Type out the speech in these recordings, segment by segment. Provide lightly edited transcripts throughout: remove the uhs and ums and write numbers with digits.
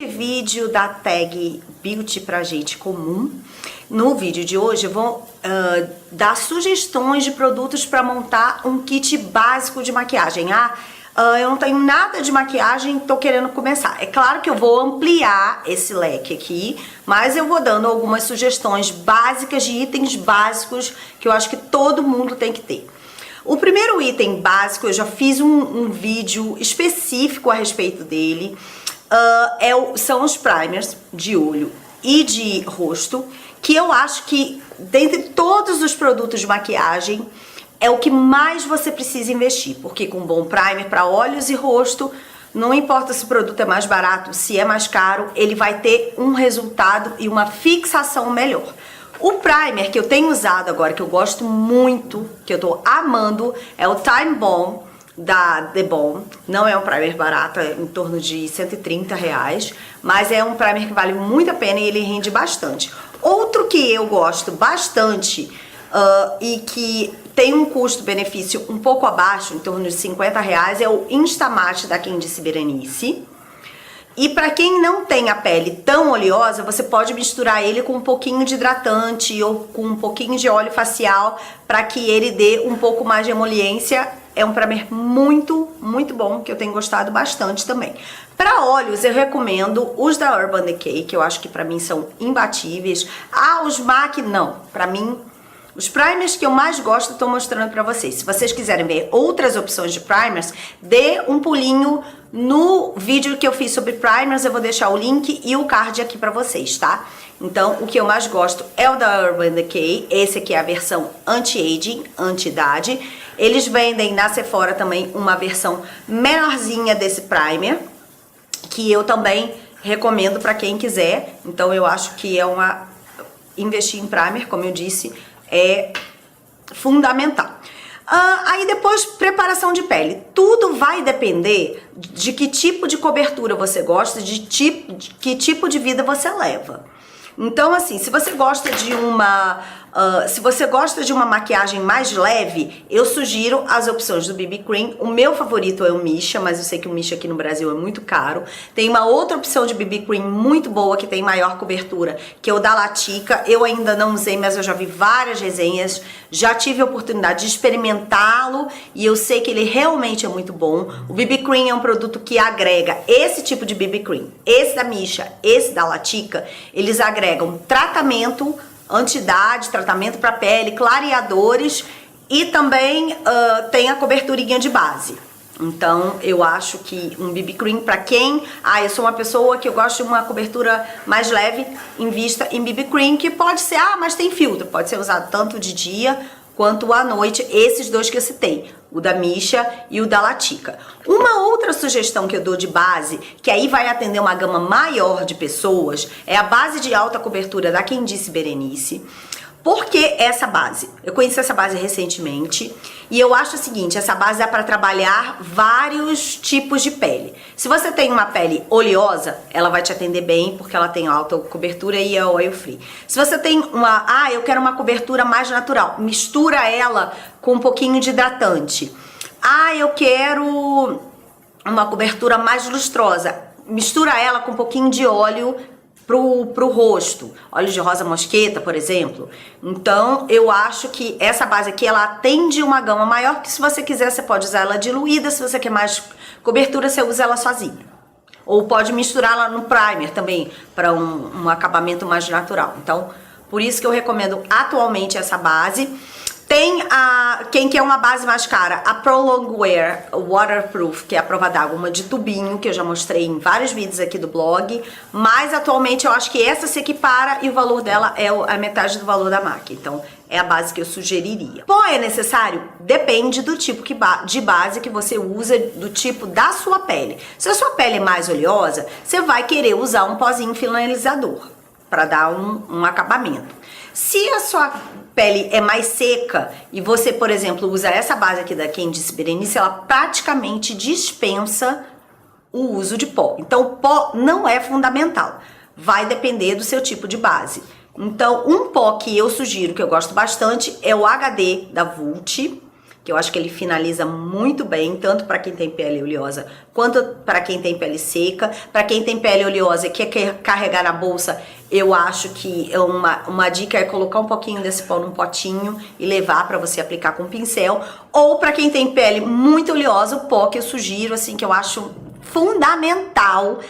Vídeo da tag Beauty pra gente comum. No vídeo de hoje eu vou dar sugestões de produtos para montar um kit básico de maquiagem. Eu não tenho nada de maquiagem, tô querendo começar. É claro que eu vou ampliar esse leque aqui, mas eu vou dando algumas sugestões básicas de itens básicos que eu acho que todo mundo tem que ter. O primeiro item básico, eu já fiz um vídeo específico a respeito dele. São os primers de olho e de rosto, que eu acho que dentre todos os produtos de maquiagem é o que mais você precisa investir, porque com um bom primer para olhos e rosto, não importa se o produto é mais barato, se é mais caro, ele vai ter um resultado e uma fixação melhor. O primer que eu tenho usado agora, que eu gosto muito, que eu tô amando, é o Time Bomb da The Balm. Não é um primer barato, é em torno de R$130, mas é um primer que vale muito a pena e ele rende bastante. Outro que eu gosto bastante e que tem um custo-benefício um pouco abaixo, em torno de R$50, é o Instamatte da Candice Berenice. E para quem não tem a pele tão oleosa, você pode misturar ele com um pouquinho de hidratante ou com um pouquinho de óleo facial para que ele dê um pouco mais de emoliência. É um primer muito, muito bom, que eu tenho gostado bastante também. Para olhos, eu recomendo os da Urban Decay, que eu acho que para mim são imbatíveis. Os MAC, não. Para mim, os primers que eu mais gosto, estou mostrando para vocês. Se vocês quiserem ver outras opções de primers, dê um pulinho no vídeo que eu fiz sobre primers. Eu vou deixar o link e o card aqui para vocês, tá? Então, o que eu mais gosto é o da Urban Decay. Esse aqui é a versão anti-aging, anti-idade. Eles vendem na Sephora também uma versão menorzinha desse primer, que eu também recomendo para quem quiser. Então, eu acho que investir em primer, como eu disse, é fundamental. Aí depois, preparação de pele. Tudo vai depender de que tipo de cobertura você gosta, de que tipo de vida você leva. Então, assim, se você gosta de uma maquiagem mais leve, eu sugiro as opções do BB Cream. O meu favorito é o Missha, mas eu sei que o Missha aqui no Brasil é muito caro. Tem uma outra opção de BB Cream muito boa, que tem maior cobertura, que é o da Latica. Eu ainda não usei, mas eu já vi várias resenhas, já tive a oportunidade de experimentá-lo e eu sei que ele realmente é muito bom. O BB Cream é um produto que agrega esse tipo de BB Cream. Esse da Missha, esse da Latica, eles agregam tratamento anti-idade, tratamento para pele, clareadores e também tem a coberturinha de base. Então eu acho que um BB Cream para quem, eu sou uma pessoa que eu gosto de uma cobertura mais leve, invista em BB Cream, que pode ser, mas tem filtro, pode ser usado tanto de dia quanto à noite, esses dois que eu citei, o da Missha e o da Latica. Uma outra sugestão que eu dou de base, que aí vai atender uma gama maior de pessoas, é a base de alta cobertura da Candice Berenice. Por que essa base? Eu conheci essa base recentemente e eu acho o seguinte, essa base dá para trabalhar vários tipos de pele. Se você tem uma pele oleosa, ela vai te atender bem porque ela tem alta cobertura e é oil free. Se você tem eu quero uma cobertura mais natural, mistura ela com um pouquinho de hidratante. Eu quero uma cobertura mais lustrosa, mistura ela com um pouquinho de óleo pro rosto, óleo de rosa mosqueta, por exemplo. Então, eu acho que essa base aqui, ela atende uma gama maior, que se você quiser, você pode usar ela diluída, se você quer mais cobertura, você usa ela sozinha. Ou pode misturá-la no primer também, para um acabamento mais natural. Então, por isso que eu recomendo atualmente essa base. Tem quem quer uma base mais cara, a Prolong Wear Waterproof, que é a prova d'água, uma de tubinho, que eu já mostrei em vários vídeos aqui do blog, mas atualmente eu acho que essa se equipara e o valor dela é a metade do valor da MAC, então é a base que eu sugeriria. Pó é necessário? Depende do tipo de base que você usa, do tipo da sua pele. Se a sua pele é mais oleosa, você vai querer usar um pozinho finalizador para dar um acabamento. Se a sua pele é mais seca e você, por exemplo, usa essa base aqui da Candice Berenice, ela praticamente dispensa o uso de pó. Então, o pó não é fundamental. Vai depender do seu tipo de base. Então, um pó que eu sugiro, que eu gosto bastante, é o HD da Vult. que eu acho que ele finaliza muito bem, tanto para quem tem pele oleosa quanto para quem tem pele seca. Para quem tem pele oleosa e quer carregar na bolsa, eu acho que uma dica é colocar um pouquinho desse pó num potinho e levar para você aplicar com pincel. Ou para quem tem pele muito oleosa, o pó que eu sugiro, assim, que eu acho fundamental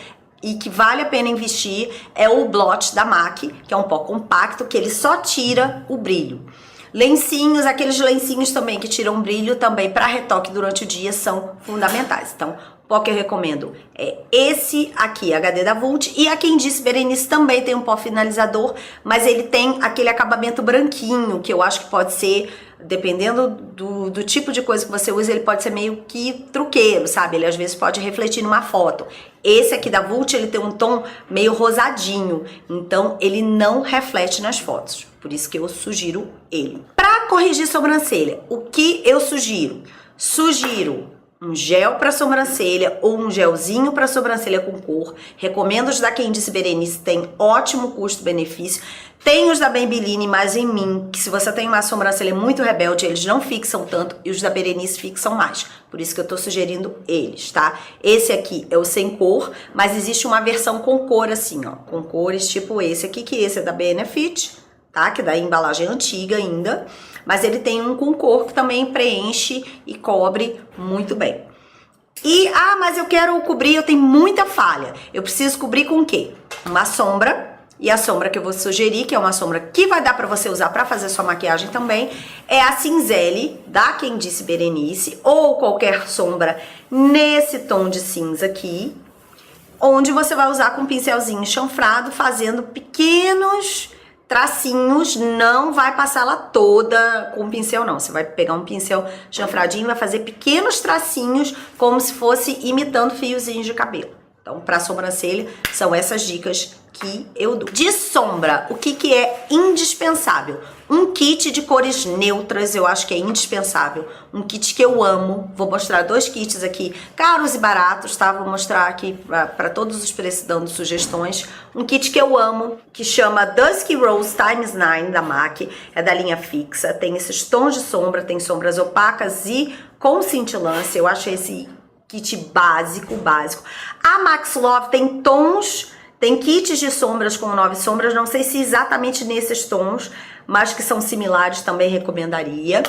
e que vale a pena investir, é o Blot da MAC, que é um pó compacto, que ele só tira o brilho. Lencinhos, aqueles lencinhos também que tiram brilho também para retoque durante o dia são fundamentais. Então, o pó que eu recomendo é esse aqui, HD da Vult. E a Quem Disse Berenice também tem um pó finalizador, mas ele tem aquele acabamento branquinho, que eu acho que pode ser, dependendo do tipo de coisa que você usa, ele pode ser meio que truqueiro, sabe? Ele às vezes pode refletir numa foto. Esse aqui da Vult, ele tem um tom meio rosadinho, então ele não reflete nas fotos. Por isso que eu sugiro ele. Para corrigir sobrancelha, o que eu sugiro? Sugiro um gel para sobrancelha ou um gelzinho para sobrancelha com cor. Recomendo os da Quem Disse Berenice, tem ótimo custo-benefício. Tem os da Maybelline, mas em mim, que se você tem uma sobrancelha muito rebelde, eles não fixam tanto, e os da Berenice fixam mais. Por isso que eu tô sugerindo eles, tá? Esse aqui é o sem cor, mas existe uma versão com cor assim, ó, com cores tipo esse aqui, que esse é da Benefit, tá? Que é da embalagem antiga ainda, mas ele tem um com cor que também preenche e cobre muito bem. E, mas eu quero cobrir, eu tenho muita falha. Eu preciso cobrir com o quê? Uma sombra. E a sombra que eu vou sugerir, que é uma sombra que vai dar pra você usar pra fazer sua maquiagem também, é a Cinzelli, da Quem Disse Berenice, ou qualquer sombra nesse tom de cinza aqui, onde você vai usar com um pincelzinho chanfrado, fazendo pequenos tracinhos. Não vai passar ela toda com o pincel, não. Você vai pegar um pincel chanfradinho e vai fazer pequenos tracinhos, como se fosse imitando fiozinhos de cabelo. Então, para sobrancelha, são essas dicas que eu dou. De sombra, o que é indispensável? Um kit de cores neutras, eu acho que é indispensável. Um kit que eu amo. Vou mostrar 2 kits aqui, caros e baratos, tá? Vou mostrar aqui para todos os preços, dando sugestões. Um kit que eu amo, que chama Dusky Rose x9, da MAC. É da linha fixa. Tem esses tons de sombra, tem sombras opacas e com cintilância. Eu acho esse kit básico. A Max Love tem tons, tem kits de sombras com 9 sombras, não sei se exatamente nesses tons, mas que são similares, também recomendaria.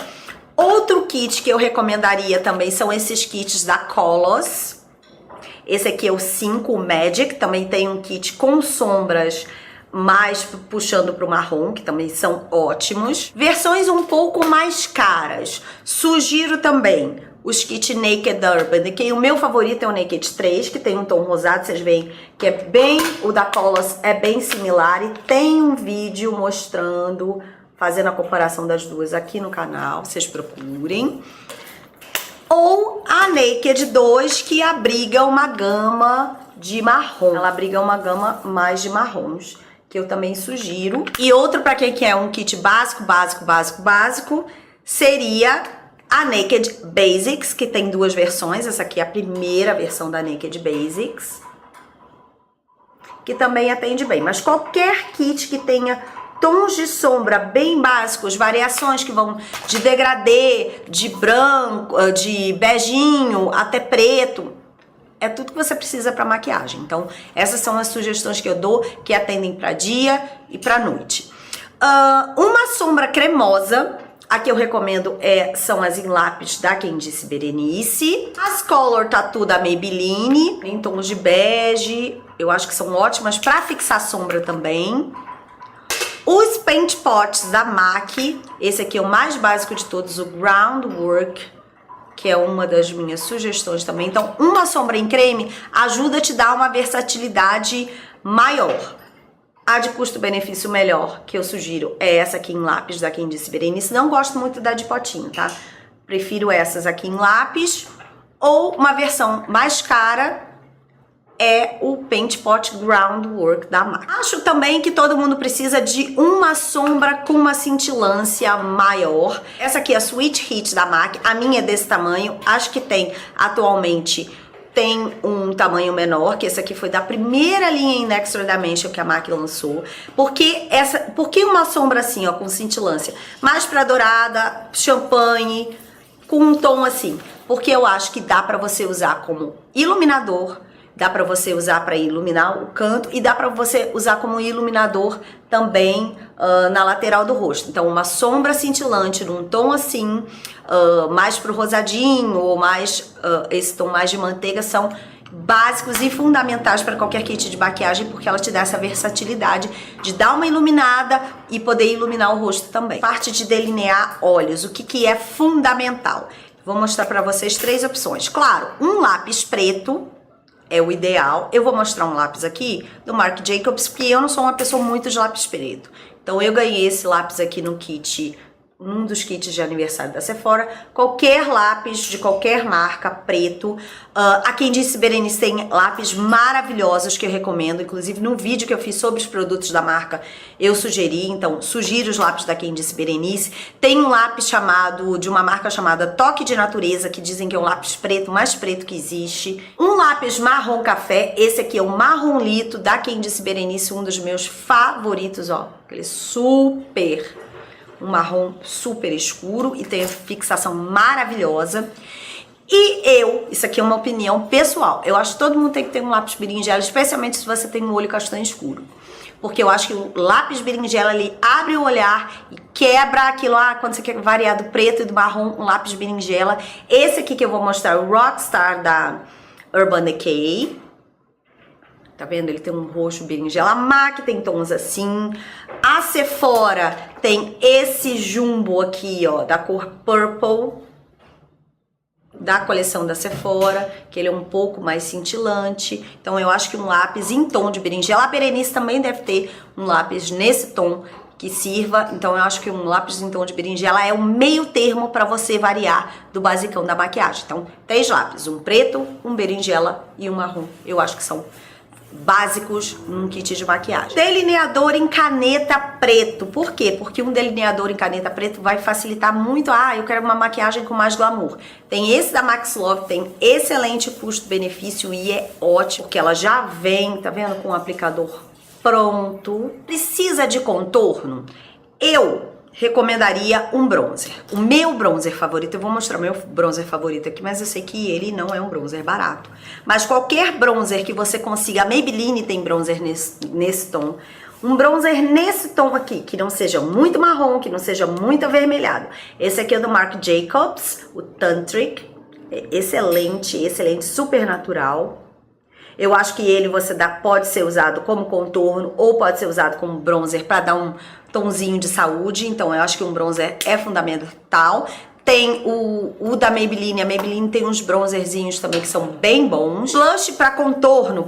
Outro kit que eu recomendaria também são esses kits da Coloss. Esse aqui é o 5, o Magic, também tem um kit com sombras mais puxando para o marrom, que também são ótimos. Versões um pouco mais caras, sugiro também os kits Naked Urban, que o meu favorito é o Naked 3, que tem um tom rosado, vocês veem que é bem, o da Coloss é bem similar, e tem um vídeo mostrando, fazendo a comparação das duas aqui no canal, vocês procurem. Ou a Naked 2, que abriga uma gama de marrom, ela abriga uma gama mais de marrons, que eu também sugiro. E outro para quem quer um kit básico, seria a Naked Basics, que tem 2 versões. Essa aqui é a primeira versão da Naked Basics, que também atende bem. Mas qualquer kit que tenha tons de sombra bem básicos, variações que vão de degradê, de branco, de beijinho até preto, é tudo que você precisa para maquiagem. Então, essas são as sugestões que eu dou, que atendem para dia e para noite. Uma sombra cremosa, a que eu recomendo são as em lápis da Quem Disse Berenice. As Color Tattoo da Maybelline, em tons de bege, eu acho que são ótimas para fixar sombra também. Os Paint Pots da MAC, esse aqui é o mais básico de todos, o Groundwork, que é uma das minhas sugestões também. Então, uma sombra em creme ajuda a te dar uma versatilidade maior. A de custo-benefício melhor que eu sugiro é essa aqui em lápis da Quem Disse Berenice. Não gosto muito da de potinho, tá? Prefiro essas aqui em lápis. Ou uma versão mais cara é o Paint Pot Groundwork da MAC. Acho também que todo mundo precisa de uma sombra com uma cintilância maior. Essa aqui é a Sweet Heat da MAC. A minha é desse tamanho. Acho que tem atualmente tem um tamanho menor, que esse aqui foi da primeira linha em Extra Dimension que a MAC lançou. Por que uma sombra assim, ó, com cintilância? Mais pra dourada, champanhe, com um tom assim, porque eu acho que dá pra você usar como iluminador, dá pra você usar pra iluminar o canto e dá pra você usar como iluminador também na lateral do rosto. Então uma sombra cintilante num tom assim, mais pro rosadinho ou mais esse tom mais de manteiga são básicos e fundamentais para qualquer kit de maquiagem, porque ela te dá essa versatilidade de dar uma iluminada e poder iluminar o rosto também. Parte de delinear olhos, o que é fundamental? Vou mostrar para vocês 3 opções. Claro, um lápis preto é o ideal. Eu vou mostrar um lápis aqui do Marc Jacobs, porque eu não sou uma pessoa muito de lápis preto. Então eu ganhei esse lápis aqui no kit, um dos kits de aniversário da Sephora. Qualquer lápis de qualquer marca preto. A Candice Berenice tem lápis maravilhosos que eu recomendo, inclusive no vídeo que eu fiz sobre os produtos da marca eu sugeri, então sugiro os lápis da Candice Berenice. Tem um lápis de uma marca chamada Toque de Natureza, que dizem que é o lápis preto mais preto que existe. Um lápis marrom café, esse aqui é o Marrom Lito da Candice Berenice, um dos meus favoritos, ó, aquele um marrom super escuro e tem fixação maravilhosa. E isso aqui é uma opinião pessoal, eu acho que todo mundo tem que ter um lápis berinjela, especialmente se você tem um olho castanho escuro. Porque eu acho que o lápis berinjela, ele abre o olhar e quebra aquilo, quando você quer variar do preto e do marrom, um lápis berinjela. Esse aqui que eu vou mostrar, o Rockstar da Urban Decay. Tá vendo? Ele tem um roxo berinjela. A MAC tem tons assim. A Sephora tem esse jumbo aqui, ó, da cor Purple, da coleção da Sephora, que ele é um pouco mais cintilante. Então eu acho que um lápis em tom de berinjela. A Berenice também deve ter um lápis nesse tom que sirva. Então eu acho que um lápis em tom de berinjela é o meio termo para você variar do basicão da maquiagem. Então 3 lápis, um preto, um berinjela e um marrom. Eu acho que são básicos num kit de maquiagem. Delineador em caneta preto. Por quê? Porque um delineador em caneta preto vai facilitar muito. Eu quero uma maquiagem com mais glamour. Tem esse da Max Love, tem excelente custo-benefício e é ótimo, porque ela já vem, tá vendo, com o aplicador pronto. Precisa de contorno? Eu recomendaria um bronzer. O meu bronzer favorito, eu vou mostrar meu bronzer favorito aqui, mas eu sei que ele não é um bronzer barato. Mas qualquer bronzer que você consiga, a Maybelline tem bronzer nesse tom. Um bronzer nesse tom aqui, que não seja muito marrom, que não seja muito avermelhado. Esse aqui é do Marc Jacobs, o Tantric. É excelente, excelente, super natural. Eu acho que ele pode ser usado como contorno ou pode ser usado como bronzer para dar um tonzinho de saúde. Então eu acho que um bronzer é fundamental. Tem o da Maybelline. A Maybelline tem uns bronzerzinhos também que são bem bons. Blush para contorno,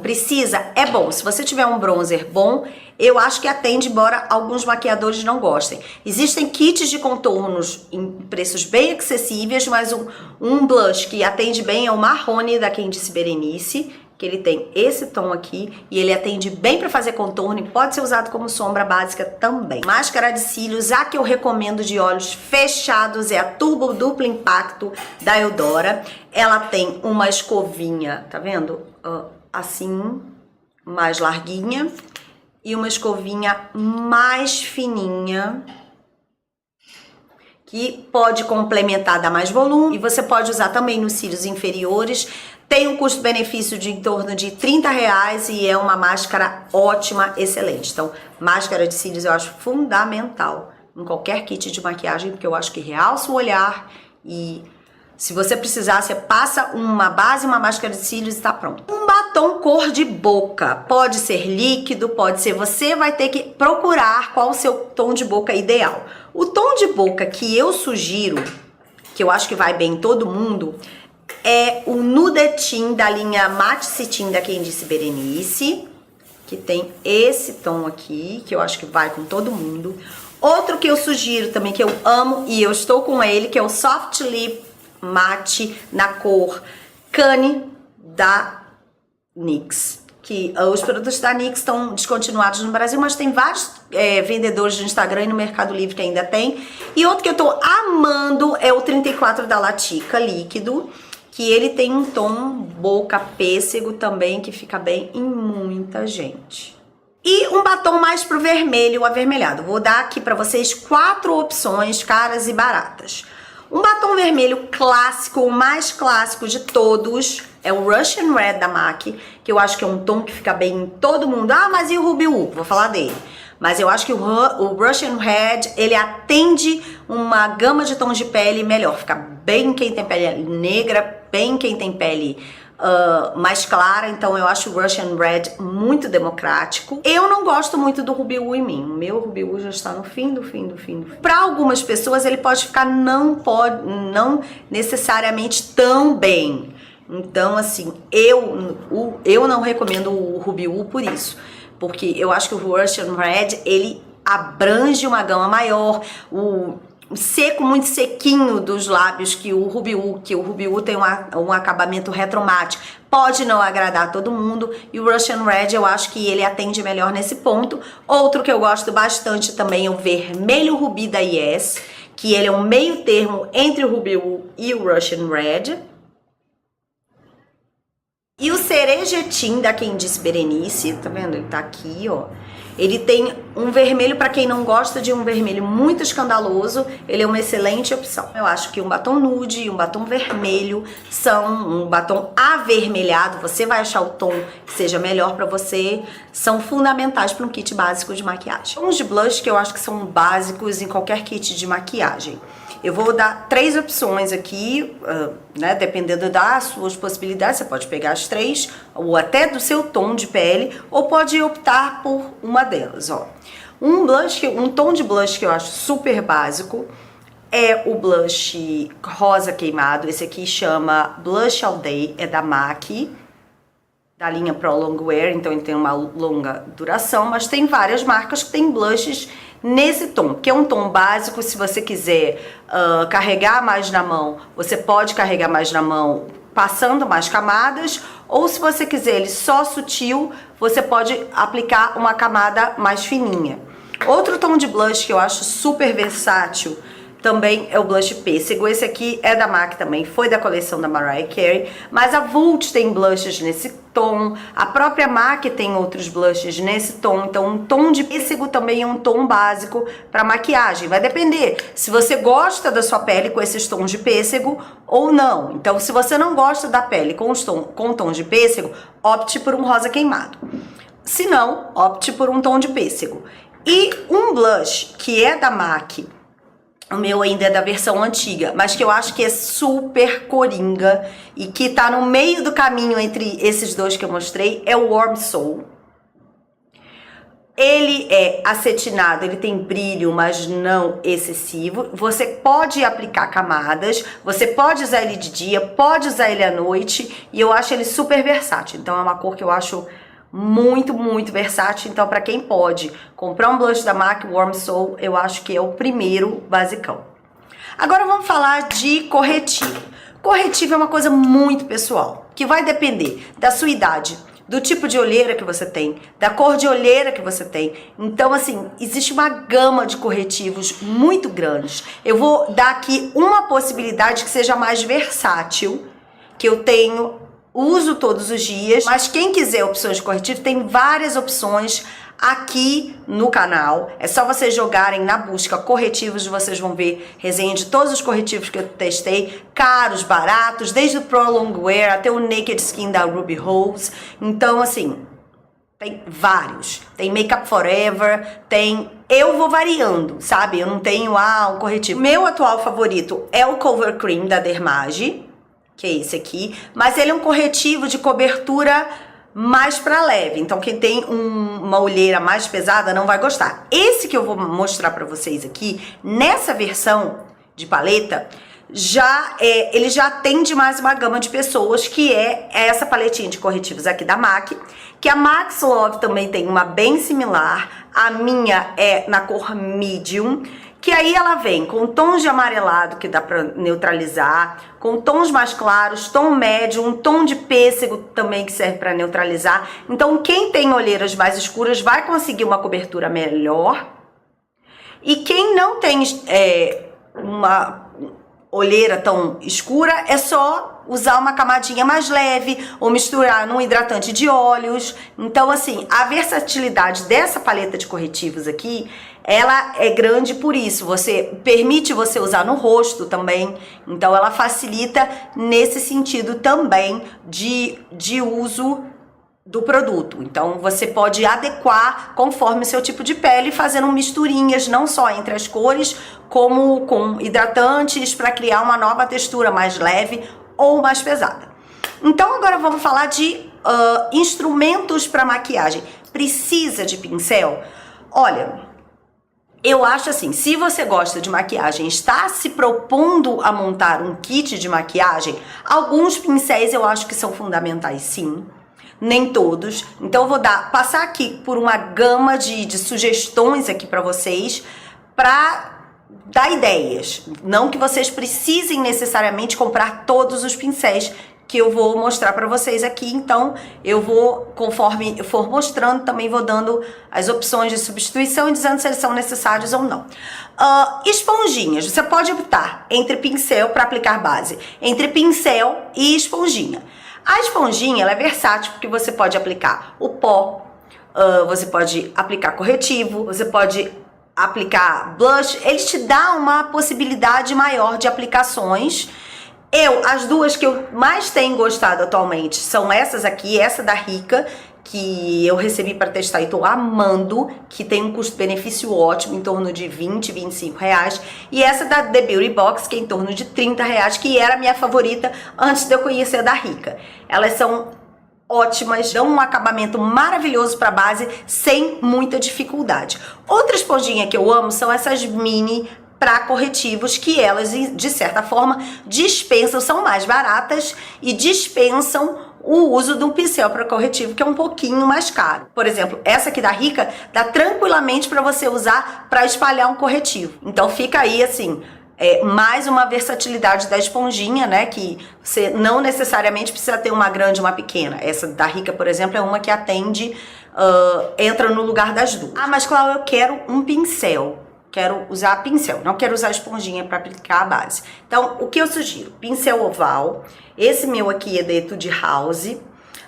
é bom. Se você tiver um bronzer bom, eu acho que atende, embora alguns maquiadores não gostem. Existem kits de contornos em preços bem acessíveis, mas um blush que atende bem é o Marrone da Candice Berenice, que ele tem esse tom aqui e ele atende bem para fazer contorno e pode ser usado como sombra básica também. Máscara de cílios, a que eu recomendo de olhos fechados é a Turbo Duplo Impacto da Eudora. Ela tem uma escovinha, tá vendo? Assim, mais larguinha e uma escovinha mais fininha, que pode complementar, dar mais volume, e você pode usar também nos cílios inferiores. Tem um custo-benefício de em torno de R$30 e é uma máscara ótima, excelente. Então, máscara de cílios eu acho fundamental em qualquer kit de maquiagem, porque eu acho que realça o olhar e se você precisar, você passa uma base, uma máscara de cílios e tá pronto. Um batom cor de boca, pode ser líquido, pode ser, você vai ter que procurar qual o seu tom de boca ideal. O tom de boca que eu sugiro, que eu acho que vai bem em todo mundo, é o Nudetin da linha Matte Cetim da Candice Berenice, que tem esse tom aqui, que eu acho que vai com todo mundo. Outro que eu sugiro também, que eu amo e eu estou com ele, que é o Soft Lip Matte na cor Cane da NYX. Que os produtos da NYX estão descontinuados no Brasil, mas tem vários vendedores no Instagram e no Mercado Livre que ainda tem. E outro que eu tô amando é o 34 da Latica líquido, que ele tem um tom boca pêssego também, que fica bem em muita gente. E um batom mais pro vermelho, avermelhado. Vou dar aqui pra vocês 4 opções caras e baratas. Um batom vermelho clássico, o mais clássico de todos, é o Russian Red da MAC, que eu acho que é um tom que fica bem em todo mundo. Ah, mas e o Ruby Woo? Vou falar dele. Mas eu acho que o Russian Red, ele atende uma gama de tons de pele melhor. Fica bem quem tem pele negra, bem quem tem pele mais clara. Então eu acho o Russian Red muito democrático. Eu não gosto muito do Ruby Woo em mim. O meu Ruby Woo já está no fim do fim. Para algumas pessoas ele pode ficar não necessariamente tão bem. Então assim, eu não recomendo o Ruby Woo por isso. Porque eu acho que o Russian Red, ele abrange uma gama maior, o seco, muito sequinho dos lábios, que o Ruby Woo tem um acabamento retromate, pode não agradar todo mundo, e o Russian Red eu acho que ele atende melhor nesse ponto. Outro que eu gosto bastante também é o Vermelho Rubi da Yes, que ele é um meio termo entre o Ruby Woo e o Russian Red. E o Cerejetim da Candice Berenice, tá vendo? Ele tá aqui, ó. Ele tem um vermelho, pra quem não gosta de um vermelho muito escandaloso, ele é uma excelente opção. Eu acho que um batom nude e um batom vermelho um batom avermelhado, você vai achar o tom que seja melhor pra você, são fundamentais para um kit básico de maquiagem. Tons de blush que eu acho que são básicos em qualquer kit de maquiagem. Eu vou dar 3 opções aqui, né, dependendo das suas possibilidades, você pode pegar as 3, ou até do seu tom de pele, ou pode optar por uma delas, ó. Um tom de blush que eu acho super básico é o blush rosa queimado, esse aqui chama Blush All Day, é da MAC, da linha Pro Longwear, então ele tem uma longa duração, mas tem várias marcas que tem blushes nesse tom, que é um tom básico. Se você quiser carregar mais na mão, você pode carregar mais na mão passando mais camadas, ou se você quiser ele só sutil, você pode aplicar uma camada mais fininha. Outro tom de blush que eu acho super versátil também é o blush pêssego. Esse aqui é da MAC também, foi da coleção da Mariah Carey, mas a Vult tem blushes nesse tom, a própria MAC tem outros blushes nesse tom, então um tom de pêssego também é um tom básico para maquiagem. Vai depender se você gosta da sua pele com esses tons de pêssego ou não. Então se você não gosta da pele com tons de pêssego, opte por um rosa queimado. Se não, opte por um tom de pêssego. E um blush que é da MAC, o meu ainda é da versão antiga, mas que eu acho que é super coringa e que tá no meio do caminho entre esses dois que eu mostrei, é o Warm Soul. Ele é acetinado, ele tem brilho, mas não excessivo. Você pode aplicar camadas, você pode usar ele de dia, pode usar ele à noite, e eu acho ele super versátil. Então é uma cor que eu acho muito, muito versátil. Então para quem pode comprar um blush da MAC, Warm Soul, eu acho que é o primeiro basicão. Agora vamos falar de corretivo. Corretivo é uma coisa muito pessoal, que vai depender da sua idade, do tipo de olheira que você tem, da cor de olheira que você tem. Então assim, existe uma gama de corretivos muito grandes. Eu vou dar aqui uma possibilidade que seja mais versátil, que eu uso todos os dias, mas quem quiser opções de corretivo, tem várias opções aqui no canal. É só vocês jogarem na busca corretivos, vocês vão ver resenha de todos os corretivos que eu testei, caros, baratos, desde o Pro Longwear até o Naked Skin da Ruby Rose. Então assim, tem vários. Tem Makeup Forever, eu vou variando, sabe? Eu não tenho um corretivo. Meu atual favorito é o Cover Cream da Dermage, que é esse aqui, mas ele é um corretivo de cobertura mais pra leve, então quem tem uma olheira mais pesada não vai gostar. Esse que eu vou mostrar pra vocês aqui, nessa versão de paleta, ele já atende mais uma gama de pessoas, que é essa paletinha de corretivos aqui da MAC, que a Max Love também tem uma bem similar, a minha é na cor medium, que aí ela vem com tons de amarelado que dá pra neutralizar, com tons mais claros, tom médio, um tom de pêssego também que serve pra neutralizar. Então quem tem olheiras mais escuras vai conseguir uma cobertura melhor. E quem não tem uma olheira tão escura, é só usar uma camadinha mais leve ou misturar num hidratante de óleos. Então, assim, a versatilidade dessa paleta de corretivos aqui, ela é grande por isso. Permite você usar no rosto também. Então, ela facilita nesse sentido também de uso do produto. Então você pode adequar conforme o seu tipo de pele, fazendo misturinhas não só entre as cores, como com hidratantes para criar uma nova textura mais leve ou mais pesada. Então agora vamos falar de instrumentos para maquiagem. Precisa de pincel? Olha, eu acho assim, se você gosta de maquiagem, está se propondo a montar um kit de maquiagem, alguns pincéis eu acho que são fundamentais, sim. Nem todos. Então eu vou passar aqui por uma gama de sugestões aqui para vocês, para dar ideias. Não que vocês precisem necessariamente comprar todos os pincéis que eu vou mostrar para vocês aqui. Então eu vou, conforme eu for mostrando, também vou dando as opções de substituição e dizendo se eles são necessários ou não. Esponjinhas. Você pode optar entre pincel para aplicar base, entre pincel e esponjinha. A esponjinha, ela é versátil porque você pode aplicar o pó, você pode aplicar corretivo, você pode aplicar blush. Ele te dá uma possibilidade maior de aplicações. As duas que eu mais tenho gostado atualmente são essas aqui, essa da Rica, que eu recebi para testar e tô amando, que tem um custo-benefício ótimo, em torno de 20, 25 reais. E essa da The Beauty Box, que é em torno de 30 reais, que era a minha favorita antes de eu conhecer a da Rica. Elas são ótimas, dão um acabamento maravilhoso para base, sem muita dificuldade. Outra esponjinha que eu amo são essas mini para corretivos, que elas, de certa forma, dispensam, são mais baratas e dispensam o uso de um pincel para corretivo, que é um pouquinho mais caro. Por exemplo, essa aqui da Rica dá tranquilamente para você usar para espalhar um corretivo. Então fica aí assim, mais uma versatilidade da esponjinha, né? Que você não necessariamente precisa ter uma grande ou uma pequena. Essa da Rica, por exemplo, é uma que atende, entra no lugar das duas. Ah, mas Cláudia, eu quero um pincel. Quero usar pincel, não quero usar esponjinha para aplicar a base. Então, o que eu sugiro? Pincel oval. Esse meu aqui é da Etude House,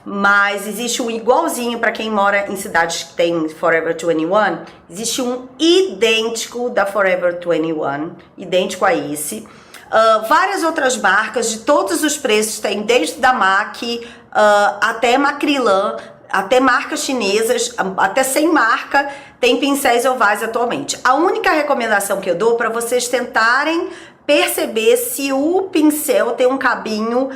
mas existe um igualzinho para quem mora em cidades que tem Forever 21. Existe um idêntico da Forever 21, idêntico a esse. Várias outras marcas de todos os preços, tem desde da MAC até Macrilan, até marcas chinesas, até sem marca, tem pincéis ovais atualmente. A única recomendação que eu dou para vocês tentarem perceber se o pincel tem um cabinho,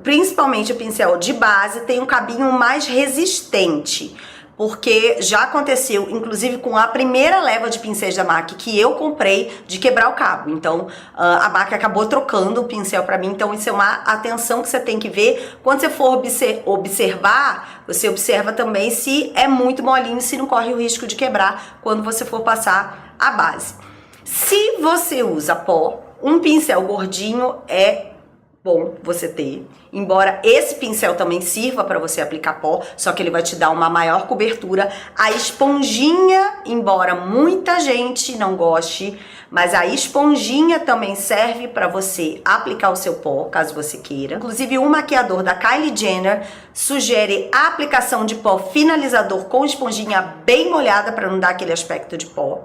principalmente o pincel de base, tem um cabinho mais resistente. Porque já aconteceu, inclusive com a primeira leva de pincéis da MAC que eu comprei, de quebrar o cabo. Então, a MAC acabou trocando o pincel pra mim. Então, isso é uma atenção que você tem que ver. Quando você for observar, você observa também se é muito molinho, se não corre o risco de quebrar quando você for passar a base. Se você usa pó, um pincel gordinho é bom você ter, embora esse pincel também sirva para você aplicar pó, só que ele vai te dar uma maior cobertura. A esponjinha, embora muita gente não goste, mas a esponjinha também serve para você aplicar o seu pó, caso você queira. Inclusive, o maquiador da Kylie Jenner sugere a aplicação de pó finalizador com esponjinha bem molhada para não dar aquele aspecto de pó.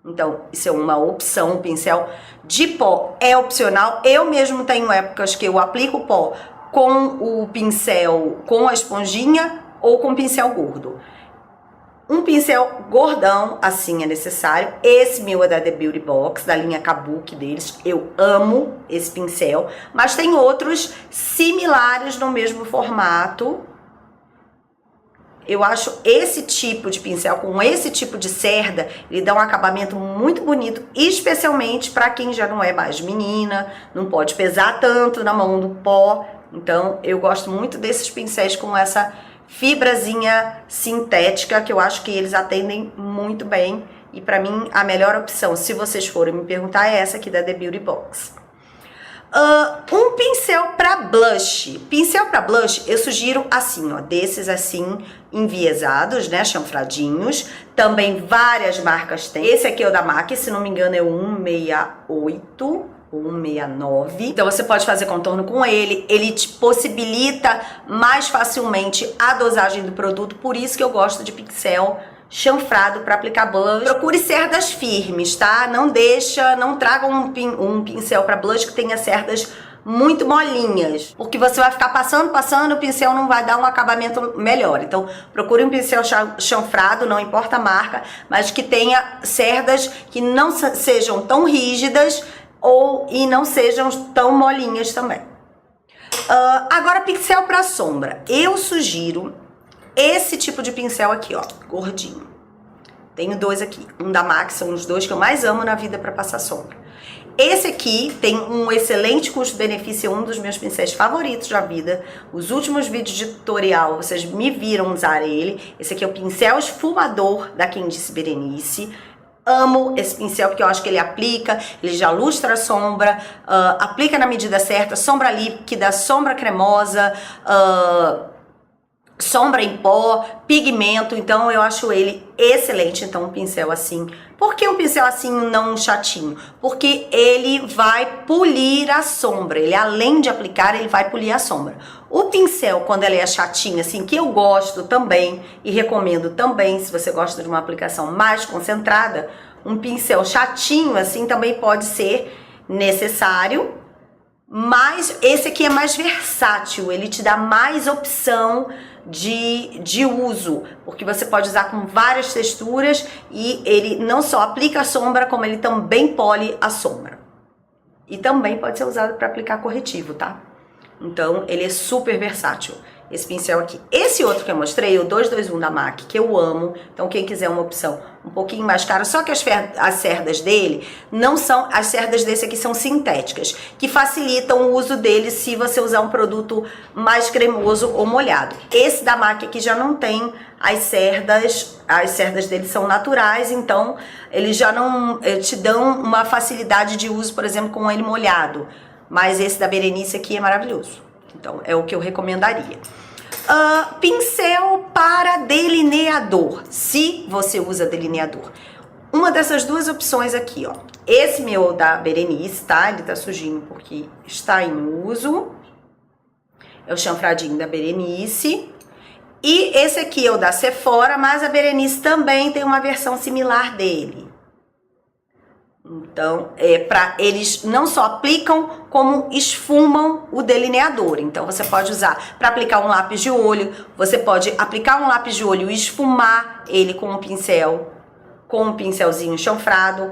Então, isso é uma opção. O pincel de pó é opcional. Eu mesmo tenho épocas que eu aplico pó com o pincel, com a esponjinha ou com o pincel gordo. Um pincel gordão, assim, é necessário. Esse meu é da The Beauty Box, da linha Kabuki deles. Eu amo esse pincel. Mas tem outros similares no mesmo formato. Eu acho esse tipo de pincel, com esse tipo de cerda, ele dá um acabamento muito bonito, especialmente para quem já não é mais menina, não pode pesar tanto na mão do pó. Então, eu gosto muito desses pincéis com essa fibrazinha sintética, que eu acho que eles atendem muito bem. E para mim, a melhor opção, se vocês forem me perguntar, é essa aqui da The Beauty Box. Um pincel para blush. Pincel para blush, eu sugiro assim, ó, desses assim, enviesados, né, chanfradinhos. Também várias marcas têm. Esse aqui é o da MAC, se não me engano é o 168, 169. Então você pode fazer contorno com ele, ele te possibilita mais facilmente a dosagem do produto, por isso que eu gosto de pincel chanfrado para aplicar blush. Procure cerdas firmes, tá? Não traga um pincel para blush que tenha cerdas muito molinhas, porque você vai ficar passando, o pincel não vai dar um acabamento melhor. Então procure um pincel chanfrado, não importa a marca, mas que tenha cerdas que não sejam tão rígidas e não sejam tão molinhas também. Agora, pincel para sombra. Eu sugiro esse tipo de pincel aqui, ó, gordinho. Tenho dois aqui, um da MAC, são os dois que eu mais amo na vida para passar sombra. Esse aqui tem um excelente custo-benefício, é um dos meus pincéis favoritos da vida. Os últimos vídeos de tutorial, vocês me viram usar ele. Esse aqui é o pincel esfumador da Candice Berenice. Amo esse pincel porque eu acho que ele aplica, ele já lustra a sombra, aplica na medida certa, sombra líquida, sombra cremosa, sombra em pó, pigmento. Então eu acho ele excelente. Então um pincel assim. Por que um pincel assim não chatinho? Porque ele vai polir a sombra. Ele, além de aplicar, ele vai polir a sombra. O pincel, quando ele é chatinho assim, que eu gosto também e recomendo também, se você gosta de uma aplicação mais concentrada, um pincel chatinho assim também pode ser necessário. Mas esse aqui é mais versátil, ele te dá mais opção de uso, porque você pode usar com várias texturas e ele não só aplica a sombra, como ele também pole a sombra. E também pode ser usado para aplicar corretivo, tá? Então ele é super versátil, esse pincel aqui. Esse outro que eu mostrei, o 221 da MAC, que eu amo. Então quem quiser uma opção um pouquinho mais cara, só que as cerdas dele não são, as cerdas desse aqui são sintéticas, que facilitam o uso dele se você usar um produto mais cremoso ou molhado. Esse da MAC aqui já não tem as cerdas dele são naturais, então eles já não te dão uma facilidade de uso, por exemplo, com ele molhado. Mas esse da Berenice aqui é maravilhoso. Então é o que eu recomendaria. Pincel para delineador, se você usa delineador. Uma dessas duas opções aqui, ó. Esse meu da Berenice, tá? Ele tá sujinho porque está em uso. É o chanfradinho da Berenice. E esse aqui é o da Sephora, mas a Berenice também tem uma versão similar dele. Então, eles não só aplicam, como esfumam o delineador. Então, você pode usar para aplicar um lápis de olho, você pode aplicar um lápis de olho e esfumar ele com um pincel, com um pincelzinho chanfrado.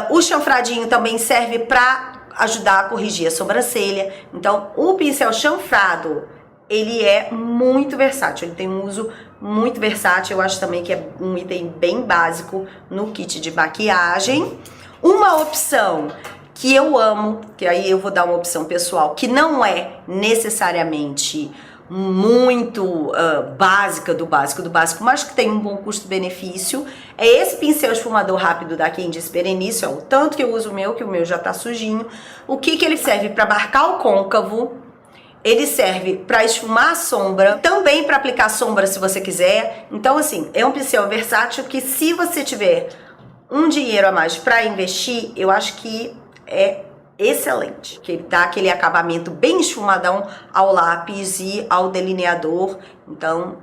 O chanfradinho também serve para ajudar a corrigir a sobrancelha. Então, o pincel chanfrado, ele é muito versátil, ele tem um uso muito versátil. Eu acho também que é um item bem básico no kit de maquiagem. Uma opção que eu amo, que aí eu vou dar uma opção pessoal, que não é necessariamente muito básica do básico, mas que tem um bom custo-benefício, é esse pincel esfumador rápido da Candice Berenice, ó, o tanto que eu uso o meu, que o meu já tá sujinho. O que ele serve? Para marcar o côncavo, ele serve para esfumar a sombra, também para aplicar sombra se você quiser. Então assim, é um pincel versátil que, se você tiver um dinheiro a mais para investir, eu acho que é excelente, que ele dá aquele acabamento bem esfumadão ao lápis e ao delineador. Então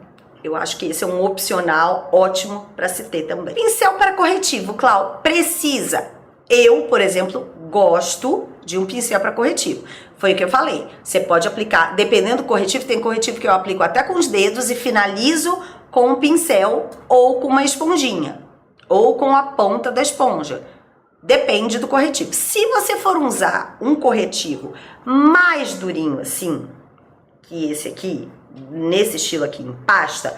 eu acho que esse é um opcional ótimo para se ter também. Pincel para corretivo, Clau, precisa. Eu, por exemplo, gosto de um pincel para corretivo. Foi o que eu falei. Você pode aplicar, dependendo do corretivo, tem corretivo que eu aplico até com os dedos e finalizo com um pincel ou com uma esponjinha, ou com a ponta da esponja. Depende do corretivo. Se você for usar um corretivo mais durinho assim, que esse aqui, nesse estilo aqui em pasta,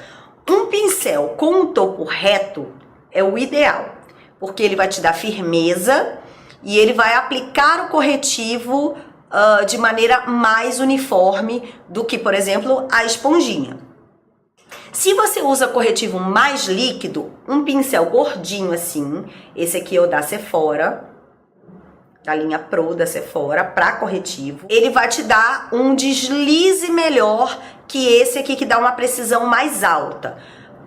um pincel com um topo reto é o ideal, porque ele vai te dar firmeza e ele vai aplicar o corretivo de maneira mais uniforme do que, por exemplo, a esponjinha. Se você usa corretivo mais líquido, um pincel gordinho assim, esse aqui é o da Sephora, da linha Pro da Sephora, para corretivo, ele vai te dar um deslize melhor que esse aqui, que dá uma precisão mais alta.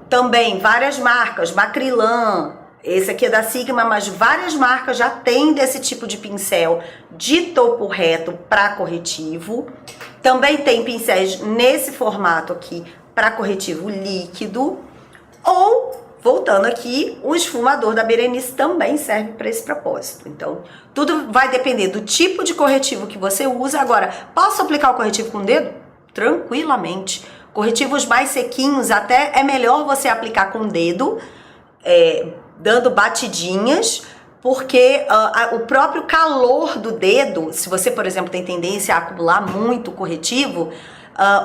Também várias marcas, Macrilan, Esse aqui é da Sigma, mas várias marcas já têm desse tipo de pincel de topo reto para corretivo. Também tem pincéis nesse formato aqui para corretivo líquido. Ou, voltando aqui, o esfumador da Berenice também serve para esse propósito. Então, tudo vai depender do tipo de corretivo que você usa. Agora, posso aplicar o corretivo com o dedo? Tranquilamente. Corretivos mais sequinhos, até é melhor você aplicar com o dedo, dando batidinhas, porque o próprio calor do dedo, se você, por exemplo, tem tendência a acumular muito corretivo,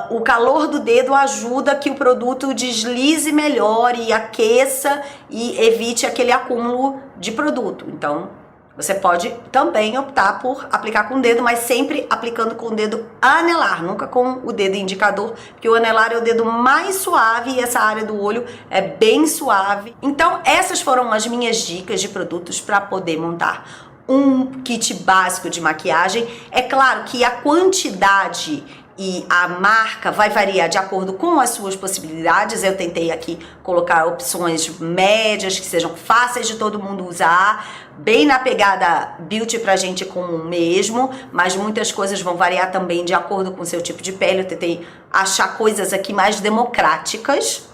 o calor do dedo ajuda que o produto deslize melhor e aqueça e evite aquele acúmulo de produto. Então, você pode também optar por aplicar com o dedo, mas sempre aplicando com o dedo anelar, nunca com o dedo indicador, porque o anelar é o dedo mais suave e essa área do olho é bem suave. Então, essas foram as minhas dicas de produtos para poder montar um kit básico de maquiagem. É claro que a quantidade e a marca vai variar de acordo com as suas possibilidades. Eu tentei aqui colocar opções médias, que sejam fáceis de todo mundo usar, bem na pegada beauty pra gente comum mesmo, mas muitas coisas vão variar também de acordo com o seu tipo de pele. Eu tentei achar coisas aqui mais democráticas.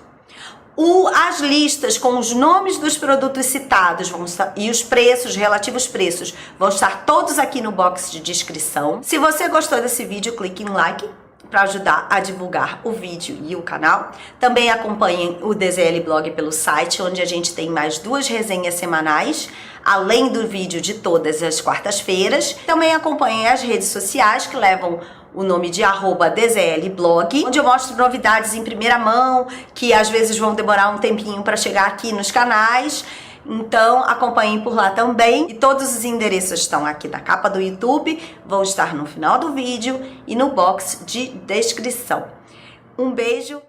As listas com os nomes dos produtos citados e os preços, relativos preços, vão estar todos aqui no box de descrição. Se você gostou desse vídeo, clique em like para ajudar a divulgar o vídeo e o canal. Também acompanhem o DZL Blog pelo site, onde a gente tem mais 2 resenhas semanais, além do vídeo de todas as quartas-feiras. Também acompanhem as redes sociais, que levam o nome de @DZLblog, onde eu mostro novidades em primeira mão, que às vezes vão demorar um tempinho para chegar aqui nos canais. Então, acompanhem por lá também. E todos os endereços estão aqui na capa do YouTube, vão estar no final do vídeo e no box de descrição. Um beijo!